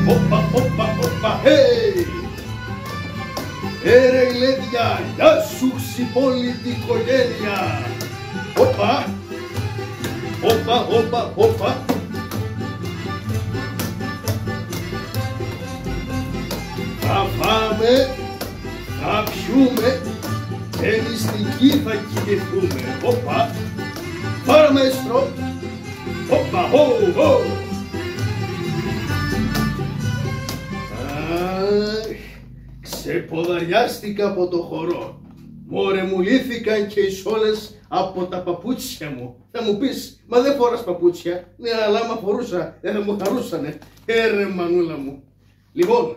Όπα, όπα, όπα, hey! Ρε γλέντια, γεια σου ξυπόλυτη οικογένεια. Όπα, όπα, όπα, όπα. Θα φάμε, θα πιούμε και νηστικοί θα κοιμηθούμε. Όπα, πάρε μέστρο. Όπα, ho, ho. Ξεποδαριάστηκα από το χορό. Μωρέ μου λύθηκαν και οι σόλες από τα παπούτσια μου. Θα μου πεις, μα δεν φοράς παπούτσια. Ναι, αλλά άμα φορούσα, δεν θα μου χαρούσανε. Ρε μανούλα μου. Λοιπόν,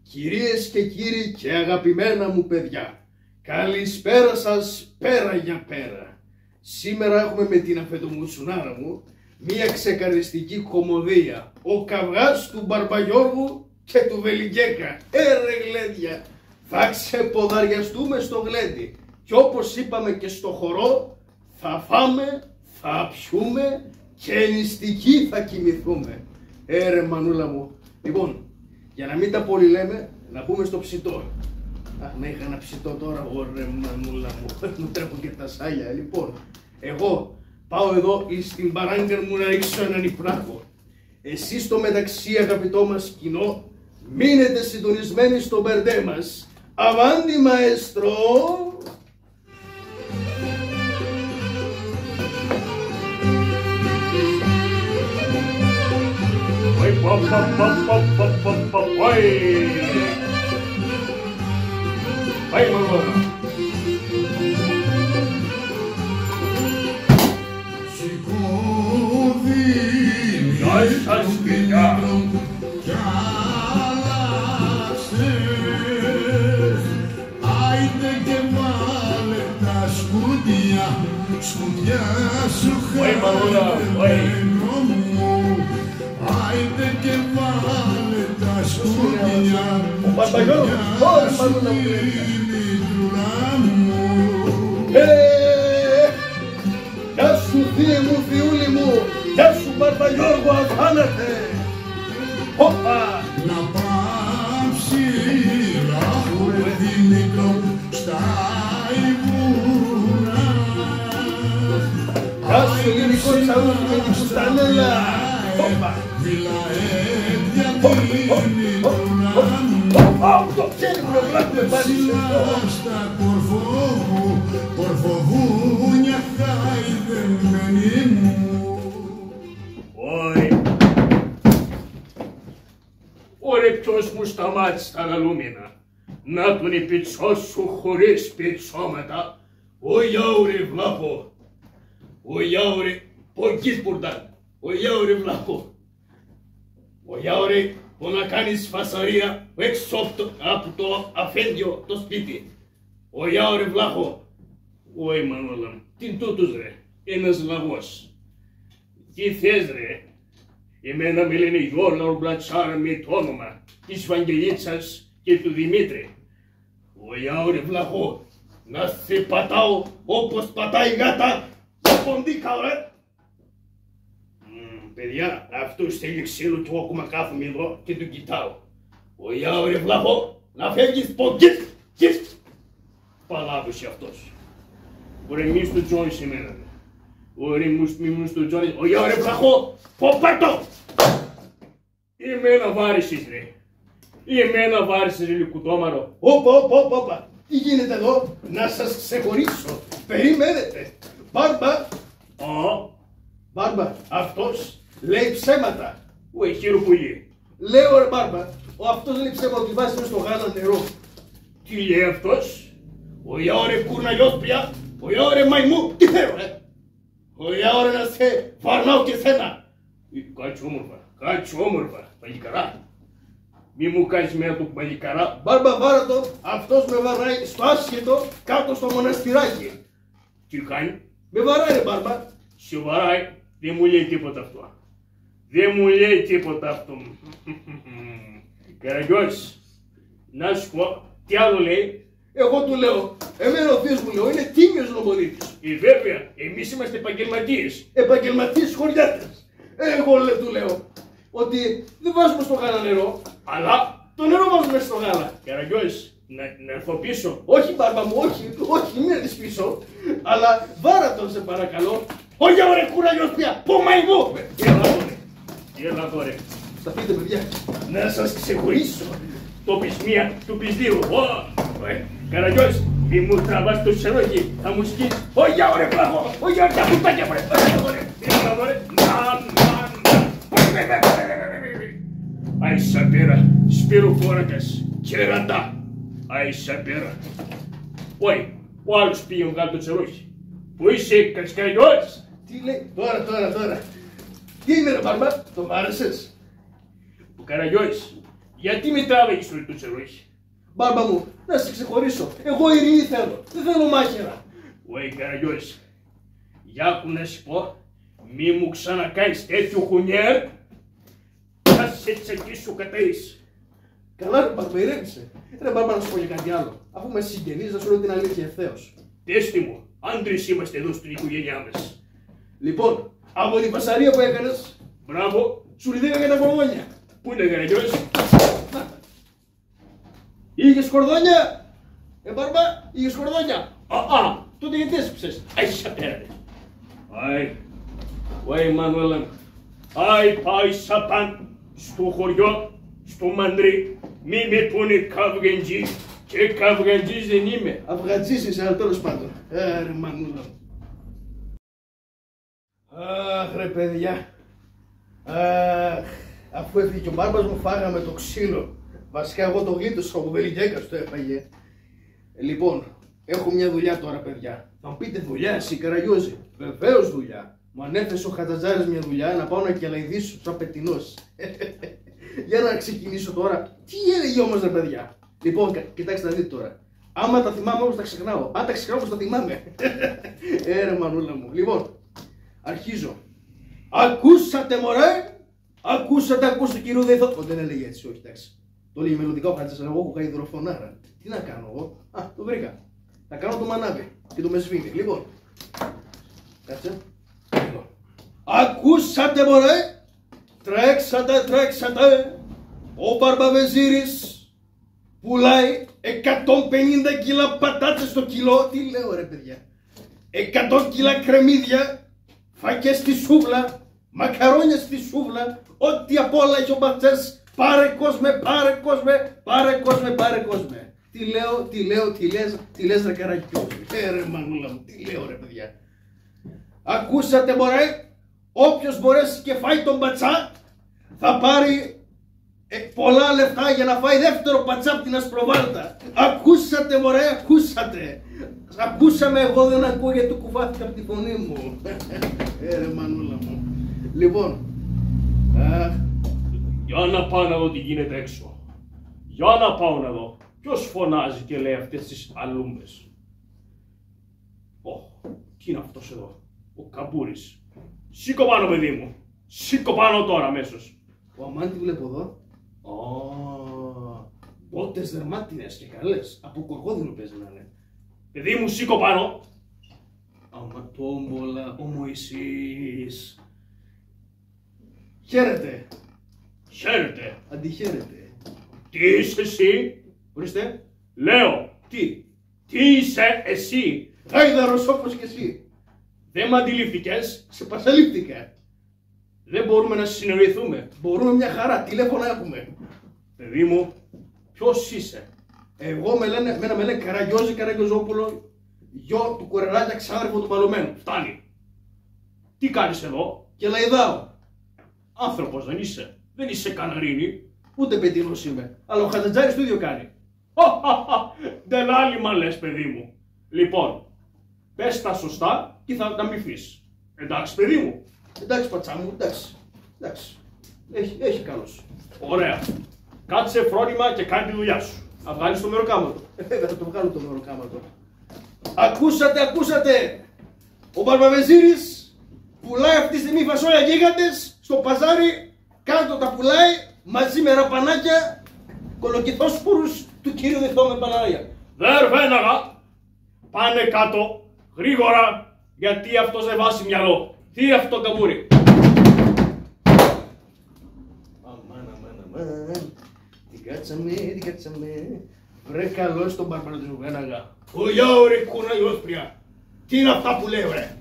κυρίες και κύριοι και αγαπημένα μου παιδιά, καλησπέρα σας πέρα για πέρα. Σήμερα έχουμε με την αφεντομουτσουνάρα μου μία ξεκαριστική κωμωδία. Ο καυγάς του Μπαρμπαγιώργου και του Βελιγγέκα. Ρε γλέντια, θα ξεποδαριαστούμε στο γλέντι. Και όπως είπαμε και στο χορό, θα φάμε, θα πιούμε και νηστικοί θα κοιμηθούμε. Ρε μανούλα μου. Λοιπόν, για να μην τα πολύ λέμε, να πούμε στο ψητό. Αχ, να είχα ένα ψητό τώρα, ωραία μανούλα μου. Μου τρέχουν και τα σάλια. Λοιπόν, εγώ πάω εδώ στην παράγκα μου να ρίξω έναν υπνάκο. Εσείς στο μεταξύ, αγαπητό μας κοινό, μείνετε συντονισμένοι στο μπερντέ μας. Αβάντι μαέστρο! Πάει μαλώνα! Σηκώδη Γεια σας παιδιά! κι άλλαξες. Άιντε και βάλε τα σκουτιά, σκουτιά σου χαρμένο μου. Άιντε και βάλε τα σκουτιά, σκουτιά σου λιτρούλα μου. Γεια σου θύε μου, θειούλη μου! Γεια σου Μπαρμπαγιώργο, αθάνατε! Όπα! Να πάψει ράχουρε Δημήτρο στα Ιβούρα. Γεια σου ελληνικό τσαούλι με την φουστανέλα! Όπα! Βιλαέντια Δημήτρα μου. Το χέρι μου ευλάβουμε πάλι σε αυτό! Στα κορφοβούνια χαϊδεμένη μου. Ωρε ποιος μου σταμάτησε τα λαλούμινα. Να τον η πιτσό σου χωρίς πιτσώματα. Ο γιάουρε βλάχο! Ο γιάουρε ποκείς πουρτάν! Ο γιάουρε βλάχο! Ο γιάουρε που να κάνεις φασαρία έξω από το αφέντιο το σπίτι. Ο γιάουρε βλάχο! Ωι Μανώλα μου, τι είναι τούτος ρε, ένας λαγός. Τι θες ρε, εμένα με λένε Γιώργο Μπλατσάρα με το όνομα της Βαγγελίτσας και του Δημήτρη. Ο γιάουρε βλάχο! Να σε πατάω όπως πατάει γάτα στο ποντίκα ρε! Παιδιά, αυτός θέλει ξύλο κι εγώ ακόμα κάθομαι εδώ και τον κοιτάω. Ο γιάουρε βλάχο! Να φεύγεις ποντίκ! Παλάβωσε αυτός. Ωρε μη στο τζόι σήμερα. Ωρε μη στο τζόι. Ο γιάουρε βλάχο! Ποπέτο! Εμένα βάρισες ρε. Εμένα βάρισες ρε λικουτόμαρο. Όπα! Τι γίνεται εδώ? Να σας ξεχωρίσω. Περιμένετε. Μπάρμπα! Μπάρμπα, αυτός λέει ψέματα. Ωι χειροπουλί. Λέω ρε Μπάρμπα, αυτός λέει ψέματα ότι βάζει στο γάλα νερό. Τι λέει αυτός? Ο γιάωρε κουρναλιός πια, ο γιάωρε μαϊμού, τι θέλω Ο γιάωρε να σε βαρνάω και σένα. Κάτσε όμορφα, παλικαρά. Μη μου κάνεις μέρα του παλικαρά. Μπάρμπα βάρα το, αυτός με βαράει στο άσχετο κάτω στο μοναστηράκι. Τι κάνει? Με βαράει ρε Μπάρμπα. Σε βαράει, δεν μου λέει τίποτα αυτό. Δεν μου λέει τίποτα αυτό. Καραγκιός, να σου πω, τι άλλο λέει? Εγώ του λέω, εμένα ο θείος μου λέω, είναι τίμιος νομποδίτης. Βέβαια, εμείς είμαστε επαγγελματίες. Επαγγελματίες χωριάτες. Εγώ του λέω ότι δεν βάζουμε στο γάλα νερό, Αλλά το νερό βάζουμε στο γάλα. Καραγκιόζης, να έρθω πίσω. Όχι μπάρμπα μου, όχι, μην έρθεις πίσω. Αλλά βάρα τον σε παρακαλώ. Όχι ωραία κουραγιός πια, πω μαϊμού. Έλα τώρα. Σταθείτε παιδιά. Να σας ξεχωρίσω. Το πεις μία, του πεις δύο. Καραγκιόζης, μη μου τραβάς το σερόγι, θα μου σκείς. Όχι ωραία πλάγο, όχι ωραία κουτάκια βρε. Έλα τώρα. Άισα πέρα, σπυροφόρακας, κερατά. Άισα πέρα. Όχι, ο άλλος πήγε βγάλει το τσερόχι. Πού είσαι, Καραγκιόζης? Τι λέει, τώρα. Τι είναι ρε μπάρμπα, το μ' άρεσες? Ο Καραγκιόζης, γιατί με τράβηγες το τσερόχι? Μπάρμπα μου, να σε ξεχωρίσω. Εγώ ειρήνη θέλω, δεν θέλω μάχαιρα. Όχι Καραγκιόζη, για άκου να σου πω, μη μου ξανακάνεις τέτοιο χουνιέρ, θα σε τσακίσω καταείς. Καλά ρε μπάρμπα, ηρέμησε. Ρε μπάρμπα να σου πω για κάτι άλλο. Αφού με συγγενείς να σου λέω την αλήθεια ευθέως. Τέστη μου, άντρες είμαστε εδώ στην οικογένειά μας. Λοιπόν, από την πασαρία που έκανες, Μπράβο, σου λυθήκα για τα κορδόνια. πού είναι Καραγκιόζη? Είχες κορδόνια! Μπάρμπα, είχες κορδόνια! Τότε γιατί έσυψες? Άισα πέρα. Άι, Μανουέλα, πάει σαπάν στο χωριό, στο μαντρί, μη με πούνε καυγεντζή και καυγεντζής δεν είμαι. Αυγατζής είσαι, αλλά τέλος πάντων. Ρε μανούλα. Αχ ρε παιδιά. Αχ, αφού έφυγε και ο μπάρμπας μου φάγαμε το ξύλο. Βασικά εγώ το γλίτωσα, ο Βελιγέκας το έφαγε. Λοιπόν, έχω μια δουλειά τώρα παιδιά. Θα μου πείτε δουλειά εσύ Καραγκιόζη? Βεβαίως δουλειά. Μου ανέθεσε ο Χατζατζάρης μια δουλειά να πάω να κελαϊδήσω σαν πετεινός. Για να ξεκινήσω τώρα. Τι έλεγε όμως ρε παιδιά? Λοιπόν, κοιτάξτε να δείτε τώρα. Άμα τα θυμάμαι όμως τα ξεχνάω. Αν τα ξεχνάω όμως τα θυμάμαι. Ρε μανούλα μου. Λοιπόν, αρχίζω. Ακούσατε μωρέ! Ακούσατε το κύριο Δεϊθό. Δεν έλεγε έτσι, όχι εντάξει. Το λέει μελλοντικά ο Χατζης, αλλά εγώ έχω γαϊδροφωνάρα. Τι να κάνω εγώ? Το βρήκα. Θα κάνω το μανάβι και το μεσβήνει. Λοιπόν, κάτσε. Λοιπόν. Ακούσατε μωρέ! Τρέξατε! Ο Μπαρμπαβεζίρης πουλάει 150 κιλά πατάτες στο κιλό. Τι λέω ρε παιδιά? 100 κιλά κρεμμύδια, φακές στη σούβλα, μακαρόνια στη σούβλα, ό,τι απ' όλα έχει ο μπατσές. Πάρε κόσμε. Τι λες ρε Καραγκιόζη? Ρε μανούλα μου, τι λέω ρε παιδιά? Ακούσατε μωρέ? Όποιος μπορέσει και φάει τον πατσά θα πάρει πολλά λεφτά για να φάει δεύτερο πατσά από την Ασπροβάλτα. Ακούσατε μωρέ, ακούσατε? Ακούσαμε, εγώ δεν ακούω γιατί το κουβάθηκα από τη φωνή μου. Ρε μανούλα μου. Λοιπόν, Για να πάω να δω τι γίνεται έξω. Για να πάω να δω. Ποιος φωνάζει και λέει αυτές τις αλούμπες? Τι είναι αυτός εδώ? Ο Καμπούρης. Σήκω πάνω παιδί μου. Σήκω πάνω τώρα αμέσως. Ο Αμάντη βλέπω εδώ. Πότες δερμάτινες και καλές. Από κοργόδινο παίζει να είναι. Παιδί μου, σήκω πάνω. Αματόμπολα, ο Μωυσής. Χαίρετε. Χαίρετε. Αντιχαίρετε. Τι είσαι εσύ? Ορίστε. Λέω. Τι? Τι είσαι εσύ? Γάιδαρος όπως και εσύ. Δεν μ' αντιλήφθηκες? Σε πασαλήφθηκα. Δεν μπορούμε να συνοηθούμε. Μπορούμε μια χαρά. Τηλέφωνα έχουμε. Παιδί μου, ποιος είσαι? Εγώ εμένα με λένε Καραγκιόζη Καραγκιόζοπουλο, γιο του Κουρελάκια, ξάδερφο του Παλωμένου. Φτάνει. Τι κάνεις εδώ? Και λαϊδάω. Άνθρωπος δεν είσαι. Δεν είσαι καναρίνη. Ούτε πετίνος είμαι. Αλλά ο Χατζατζάρης το ίδιο κάνει. Δεν λάλημα λες παιδί μου. Λοιπόν, πες τα σωστά και θα τα μυθείς. Εντάξει παιδί μου? Εντάξει πατσά μου, εντάξει. Έχει καλός. Ωραία. Κάτσε φρόνημα και κάνει τη δουλειά σου. Να βγάλεις το μεροκάματο. Βέβαια θα το βγάλω το μεροκάματο. Ακούσατε! Ο Μπαρμπαβεζίρης πουλάει αυτή τη στιγμή φασόλια γίγαντες στο παζάρι, κάτω τα πουλάει μαζί με ραπανάκια, κολοκυθόσπορους του κύριου Δεϊθό με μπανανάκια. Δερβέναγα, πάνε κάτω, γρήγορα, γιατί αυτός δεν βάζει μυαλό. Τι είναι αυτό Καμπούρη? Αμάν. την κάτσαμε. Βρε καλώς τον μπαρμπάρο του Ζουγάναγα. Ωιά ωρε κούνα ιόσπρια. Τι είναι αυτά που λέω ρε.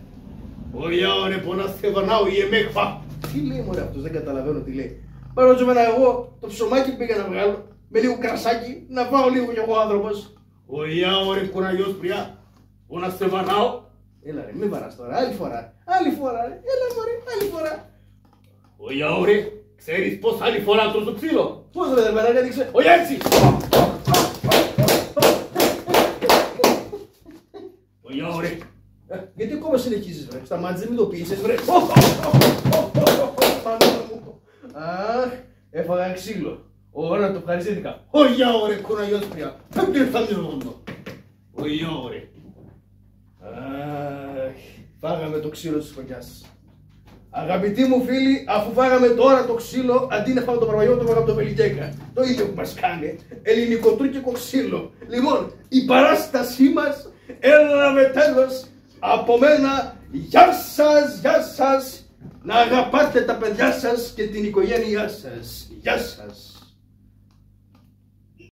Ωιά ωρε πονά θεβανάω η εμέκφα. Τι λέει μωρέ αυτός, δεν καταλαβαίνω τι λέει. Πάρω τζομένα εγώ το ψωμάκι πήγα να βγάλω με λίγο κρασάκι, να φάω λίγο κι εγώ άνθρωπος. Ωιά ωρε κούνα ιόσπρια. Πονά θεβανάω. Έλα ρε, μην βαράς τώρα, άλλη φορά. Άλλη φορά ρε, έλα μωρέ, άλλη φορά. Ωιά ωρε, ξέρεις πως άλλη φορά το ξύλο. Πώς ρε δερμένα, έδειξε. Όχι έτσι. Ωιά ωρε. Γιατί ακόμα συνεχίζεις βρε, σταμάτησε, μην το πείσεις βρε. Αχ, έφαγα ξύλο. Ωραία, το ευχαριστήθηκα. Ωιά ωρε κούνα ιόσπρια. Δεν πήρθαμε ρόντο. Ωιά ωρε. Αχ, φάγαμε το ξύλο της χρονιάς. Αγαπητοί μου φίλοι, αφού φάγαμε τώρα το ξύλο, αντί να φάμε το παραπαγιό, το φάγαμε το βελικέκα. Το ίδιο που μας κάνει. Ελληνικοτούρκικο ξύλο. Λοιπόν, η παράστασή μας έλαβε τέλος. Από μένα, γεια σας, γεια σας. Να αγαπάτε τα παιδιά σας και την οικογένειά σας. Γεια σας.